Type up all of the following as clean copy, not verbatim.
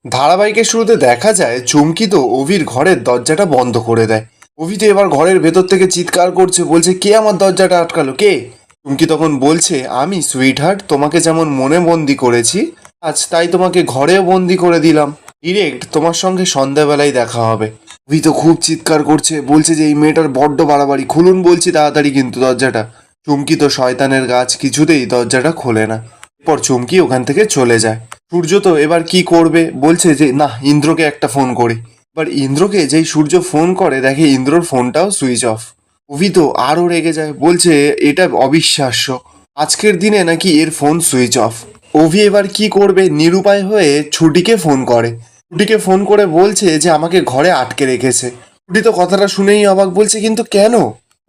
ধারাবাহিকের শুরুতে দেখা যায় চুমকি তো অভির ঘরের দরজাটা বন্ধ করে দেয়। অভি তো এবার ঘরের ভেতর থেকে চিৎকার করছে, বলছে কে আমার দরজাটা আটকালো, কে? চুমকি তখন বলছে, আমি সুইট হার্ট, তোমাকে যেমন মনে বন্দি করেছি আজ, তাই তোমাকে ঘরেও বন্দি করে দিলাম। ডিরেক্ট তোমার সঙ্গে সন্ধ্যাবেলায় দেখা হবে। অভি তো খুব চিৎকার করছে, বলছে যে এই মেয়েটার বড্ড বাড়াবাড়ি, খুলুন বলছি তাড়াতাড়ি কিন্তু দরজাটা। চুমকি তো শয়তানের গাছ, কিছুতেই দরজাটা খোলে না। এরপর চুমকি ওখান থেকে চলে যায়। সূর্য তো এবার কি করবে, বলছে যে না, ইন্দ্রকে একটা ফোন করি। এবার ইন্দ্রকে যেই সূর্য ফোন করে, দেখে ইন্দ্রর ফোনটাও সুইচ অফ। অভি তো আরও রেগে যায়, বলছে এটা অবিশ্বাস্য, আজকের দিনে নাকি এর ফোন সুইচ অফ। অভি এবার কি করবে, নিরুপায় হয়ে ছুটিকে ফোন করে। ছুটিকে ফোন করে বলছে যে আমাকে ঘরে আটকে রেখেছে। ছুটি তো কথাটা শুনেই অবাক, বলছে কিন্তু কেন?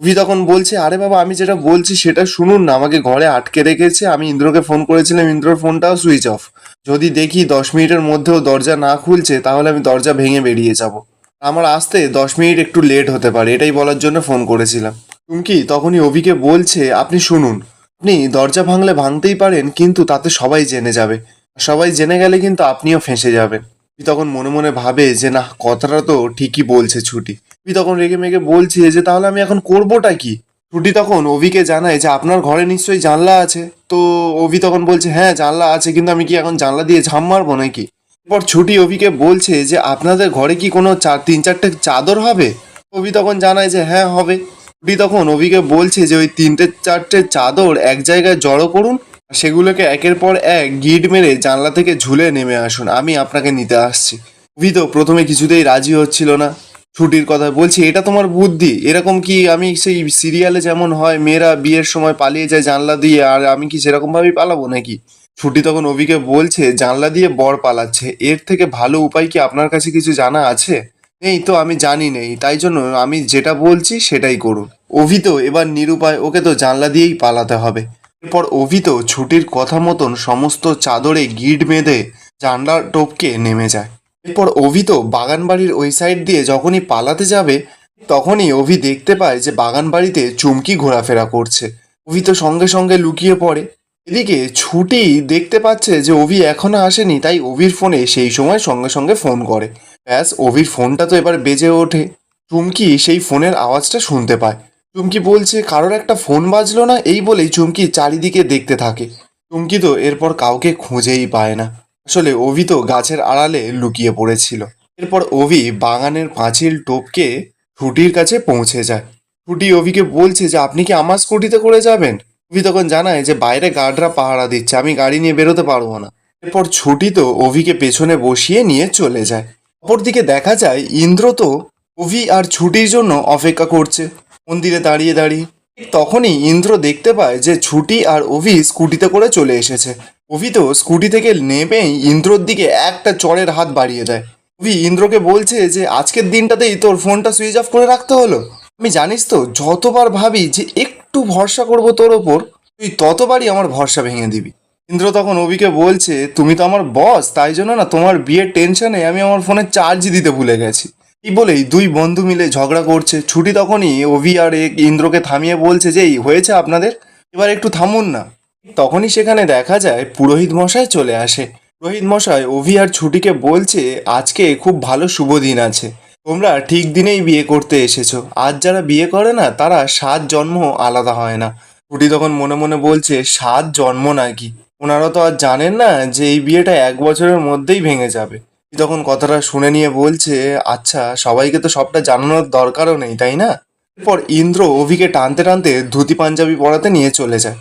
অভি তখন বলছে, আরে বাবা, আমি যেটা বলছি সেটা শুনুন না, আমাকে ঘরে আটকে রেখেছে, আমি ইন্দ্রকে ফোন করেছিলাম, ইন্দ্রর ফোনটাও সুইচ অফ। যদি দেখি 10 মিনিটের মধ্যেও দরজা না খুলছে, তাহলে আমি দরজা ভেঙে বেরিয়ে যাব। আমার আসতে 10 মিনিট একটু লেট হতে পারে, এটাই বলার জন্য ফোন করেছিলাম। চুমকি তখনই অভিকে বলছে, আপনি শুনুন, আপনি দরজা ভাঙলে ভাঙতেই পারেন, কিন্তু তাতে সবাই জেনে যাবে। সবাই জেনে গেলে কিন্তু আপনিও ফেঁসে যাবেন। অভি তখন মনে মনে ভাবে যে না, কথাটা তো ঠিকই বলছে ছুটি। অভি তখন রেগে মেগে বলছে যে তাহলে আমি এখন করবোটা কি? ছুটি তখন অভিকে জানায় যে আপনার ঘরে নিশ্চয়ই জানলা আছে। তো অভি তখন বলছে, হ্যাঁ জানলা আছে, কিন্তু আমি কি এখন জানলা দিয়ে ঝাঁপ মারবো নাকি? এরপর ছুটি অভিকে বলছে যে আপনাদের ঘরে কি কোনো 3-4টে চাদর হবে? অভি তখন জানায় যে হ্যাঁ হবে। ছুটি তখন অভিকে বলছে যে ওই 3-4টে চাদর এক জায়গায় জড়ো করুন, সেগুলোকে একের পর এক গিট মেরে জানলা থেকে ঝুলে নেমে আসুন, আমি আপনাকে নিতে আসছি। অভি তো প্রথমে কিছুতেই রাজি হচ্ছিল না। ছুটির কথা বলছি, এটা তোমার বুদ্ধি? এরকম কি আমি সেই সিরিয়ালে যেমন হয় মেয়েরা বিয়ের সময় পালিয়ে যায় জানলা দিয়ে, আর আমি কি সেরকম ভাবেই পালাবো নাকি? ছুটি তখন অভিকে বলছে জানলা দিয়ে বর পালাচ্ছে, এর থেকে ভালো উপায় কি আপনার কাছে কিছু জানা আছে? নেই তো, আমি জানি নেই, তাই জন্য আমি যেটা বলছি সেটাই করুন। অভি তো এবার নিরুপায়, ওকে তো জানলা দিয়েই পালাতে হবে। এরপর অভি তো ছুটির কথা মতন সমস্ত চাদরে গিট বেঁধে জানলার টপকে নেমে যায়। এরপর অভি তো বাগান বাড়ির ওই সাইড দিয়ে যখনই পালাতে যাবে, তখনই অভি দেখতে পায় যে বাগান বাড়িতে চুমকি ঘোরাফেরা করছে। অভি তো সঙ্গে সঙ্গে লুকিয়ে পড়ে। এদিকে ছুটি দেখতে পাচ্ছে যে অভি এখনো আসেনি, তাই অভির ফোনে সেই সময় সঙ্গে সঙ্গে ফোন করে। ব্যাস, অভির ফোনটা তো এবার বেজে ওঠে। চুমকি সেই ফোনের আওয়াজটা শুনতে পায়। চুমকি বলছে কারোর একটা ফোন বাজলো না, এই বলেই চুমকি চারিদিকে দেখতে থাকে। চুমকি তো এরপর কাউকে খুঁজেই পায় না। আসলে অভি তো গাছের আড়ালে লুকিয়ে পড়েছিল। এরপর অভি বাগানের পাঁচিল টপকে ছুটির কাছে পৌঁছে যায়। ছুটি অভিকে বলছে যে আপনি কি আমার স্কুটিতে করে যাবেন? অভি তখন জানায় যে বাইরে গার্ডরা পাহারা দিচ্ছে, আমি গাড়ি নিয়ে বেরোতে পারবো না। এরপর ছুটি তো অভিকে পেছনে বসিয়ে নিয়ে চলে যায়। অপরদিকে দেখা যায় ইন্দ্র তো অভি আর ছুটির জন্য অপেক্ষা করছে মন্দিরে দাঁড়িয়ে দাঁড়িয়ে। ঠিক তখনই ইন্দ্র দেখতে পায় যে ছুটি আর অভি স্কুটিতে করে চলে এসেছে। অভি তো স্কুটি থেকে নেমেই ইন্দ্রর দিকে একটা চড়ের হাত বাড়িয়ে দেয়। অভি ইন্দ্রকে বলছে যে আজকের দিনটাতেই তোর ফোনটা সুইচ অফ করে রাখতে হলো। আমি জানিস তো, যতবার ভাবি যে একটু ভরসা করব তোর ওপর, তুই ততবারই আমার ভরসা ভেঙে দিবি। ইন্দ্র তখন অভিকে বলছে তুমি তো আমার বস, তাই জন্য না তোমার বিয়ের টেনশনে আমি আমার ফোনে চার্জ দিতে ভুলে গেছি। এই বলেই দুই বন্ধু মিলে ঝগড়া করছে। ছুটি তখনই অভি আর ইন্দ্রকে থামিয়ে বলছে যে এই হয়েছে আপনাদের, এবার একটু থামুন না। তখনই সেখানে দেখা যায় পুরোহিত মশাই চলে আসে। পুরোহিত মশাই অভি আর ছুটিকে বলছে আজকে খুব ভালো শুভ দিন আছে, তোমরা ঠিক দিনেই বিয়ে করতে এসেছো। আজ যারা বিয়ে করে না, তারা 7 জন্ম আলাদা হয় না। ছুটি তখন মনে মনে বলছে 7 জন্ম নাকি, ওনারা তো আর জানেন না যে এই বিয়েটা 1 বছরের মধ্যেই ভেঙে যাবে। তখন কথাটা শুনে নিয়ে বলছে আচ্ছা, সবাইকে তো সবটা জানানোর দরকারও নেই, তাই না? এরপর ইন্দ্র অভিকে টানতে টানতে ধুতি পাঞ্জাবি পরাতে নিয়ে চলে যায়।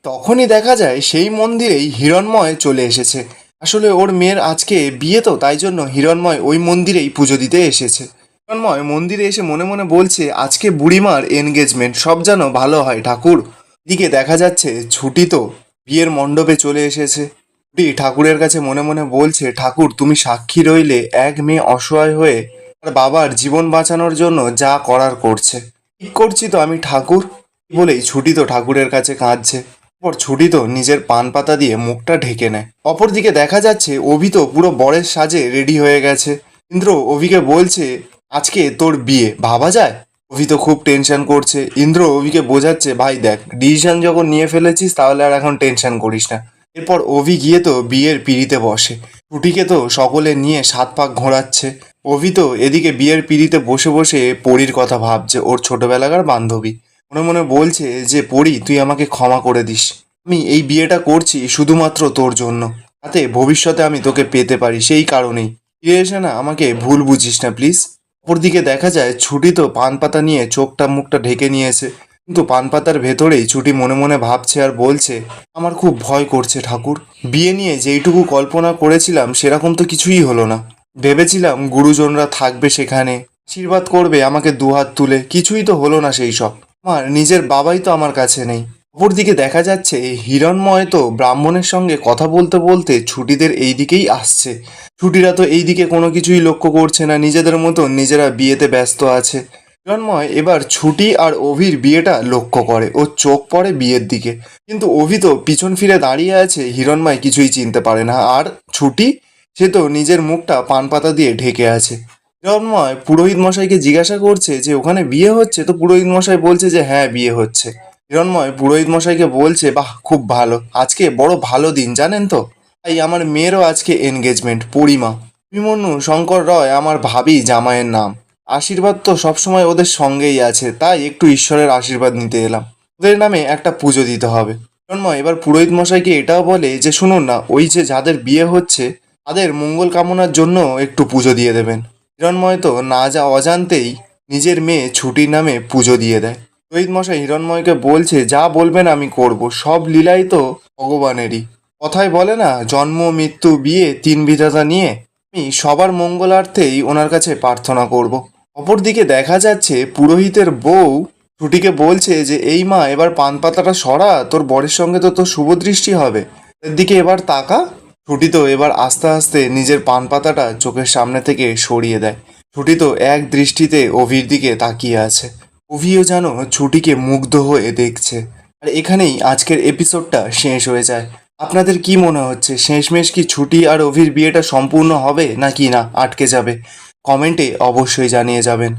তখনই দেখা যায় সেই মন্দিরেই হিরণময় চলে এসেছে। আসলে ওর মেয়ের আজকে বিয়ে, তো তাই জন্য হিরণময় ওই মন্দিরেই পুজো দিতে এসেছে। হিরণময় মন্দিরে এসে মনে মনে বলছে আজকে বুড়িমার এনগেজমেন্ট, সব যেন ভালো হয় ঠাকুর। দিকে দেখা যাচ্ছে ছুটি তো বিয়ের মণ্ডপে চলে এসেছে। ছুটি ঠাকুরের কাছে মনে মনে বলছে ঠাকুর, তুমি সাক্ষী রইলে, এক মেয়ে অসহায় হয়ে তার বাবার জীবন বাঁচানোর জন্য যা করার করছে। ঠিক করছি তো আমি ঠাকুর? বলেই ছুটি তো ঠাকুরের কাছে কাঁদছে। পর ছুটি তো নিজের পান পাতা দিয়ে মুখটা ঢেকে নেয়। অপরদিকে দেখা যাচ্ছে অভি তো পুরো বরের সাজে রেডি হয়ে গেছে। ইন্দ্র অভিকে বলছে আজকে তোর বিয়ে, ভাবা যায়? অভি তো খুব টেনশন করছে। ইন্দ্র অভিকে বোঝাচ্ছে ভাই দেখ, ডিসিশন যখন নিয়ে ফেলেছিস তাহলে আর এখন টেনশন করিস না। এরপর অভি গিয়ে তো বিয়ের পিঁড়িতে বসে। ছুটিকে তো সকলে নিয়ে 7 পাক ঘোরাচ্ছে। অভি তো এদিকে বিয়ের পিঁড়িতে বসে বসে পরীর কথা ভাবছে, ওর ছোটবেলাকার বান্ধবী। মনে মনে বলছে যে পরী, তুই আমাকে ক্ষমা করে দিস। আমি এই বিয়েটা করছি শুধুমাত্র তোর জন্য, যাতে ভবিষ্যতে আমি তোকে পেতে পারি, সেই কারণেই। ফিরে এসে না আমাকে ভুল বুঝিস না প্লিজ। অপরদিকে দেখা যায় ছুটি তো পান পাতা নিয়ে চোখটা মুখটা ঢেকে নিয়েছে, কিন্তু পান পাতার ভেতরেই ছুটি মনে মনে ভাবছে আর বলছে, আমার খুব ভয় করছে ঠাকুর। বিয়ে নিয়ে যেইটুকু কল্পনা করেছিলাম সেরকম তো কিছুই হলো না। ভেবেছিলাম গুরুজনরা থাকবে সেখানে, আশীর্বাদ করবে আমাকে দুহাত তুলে, কিছুই তো হলো না সেই সব। আমার নিজের বাবাই তো আমার কাছে নেই। অপরদিকে দেখা যাচ্ছে হিরণময় তো ব্রাহ্মণের সঙ্গে কথা বলতে বলতে ছুটিদের এই দিকেই আসছে। ছুটিরা তো এই দিকে কোনো কিছুই লক্ষ্য করছে না, নিজেদের মতো নিজেরা বিয়েতে ব্যস্ত আছে। হিরণময় এবার ছুটি আর অভির বিয়েটা লক্ষ্য করে, ও চোখ পড়ে বিয়ের দিকে। কিন্তু অভি তো পিছন ফিরে দাঁড়িয়ে আছে, হিরণময় কিছুই চিনতে পারে না। আর ছুটি, সে তো নিজের মুখটা পান পাতা দিয়ে ঢেকে আছে। হিরণময় পুরোহিত মশাইকে জিজ্ঞাসা করছে যে ওখানে বিয়ে হচ্ছে, তো পুরোহিত মশাই বলছে যে হ্যাঁ বিয়ে হচ্ছে। হিরণময় পুরোহিত মশাইকে বলছে, বাহ খুব ভালো, আজকে বড় ভালো দিন জানেন তো। তাই আমার মেয়েরও আজকে এনগেজমেন্ট, পরিমা। অভিমন্যু শঙ্কর রয় আমার ভাবি জামাইয়ের নাম। আশীর্বাদ তো সবসময় ওদের সঙ্গেই আছে, তাই একটু ঈশ্বরের আশীর্বাদ নিতে এলাম। ওদের নামে একটা পুজো দিতে হবে। হিরণময় এবার পুরোহিত মশাইকে এটাও বলে যে শুনুন না, ওই যে যাদের বিয়ে হচ্ছে তাদের মঙ্গল কামনার জন্য একটু পুজো দিয়ে দেবেন। হিরণময় তো না যা অজান্তেই নিজের মেয়ে ছুটির নামে পুজো দিয়ে দেয়। পুরোহিত মশাই হিরণময়কে বলছে, যা বলবেন আমি করব, সব লীলাই তো ভগবানেরই। কথায় বলে না, জন্ম মৃত্যু বিয়ে 3 বিধাতা নিয়ে, আমি সবার মঙ্গলার্থেই ওনার কাছে প্রার্থনা করব। অপরদিকে দেখা যাচ্ছে পুরোহিতের বউ ছুটিকে বলছে যে এই মা, এবার পান পাতাটা সরা, তোর বরের সঙ্গে তো তোর শুভ দৃষ্টি হবে, এর দিকে এবার তাকা। ছুটি তো এবার আস্তে আস্তে নিজের পান পাতাটা চোখের সামনে থেকে সরিয়ে দেয়। ছুটি তো এক দৃষ্টিতে অভির দিকে তাকিয়ে আছে। অভিও যেন ছুটিকে মুগ্ধ হয়ে দেখছে। আর এখানেই আজকের এপিসোডটা শেষ হয়ে যায়। আপনাদের কি মনে হচ্ছে, শেষমেশ কি ছুটি আর অভির বিয়েটা সম্পূর্ণ হবে নাকি না আটকে যাবে? কমেন্টে অবশ্যই জানিয়ে যাবেন।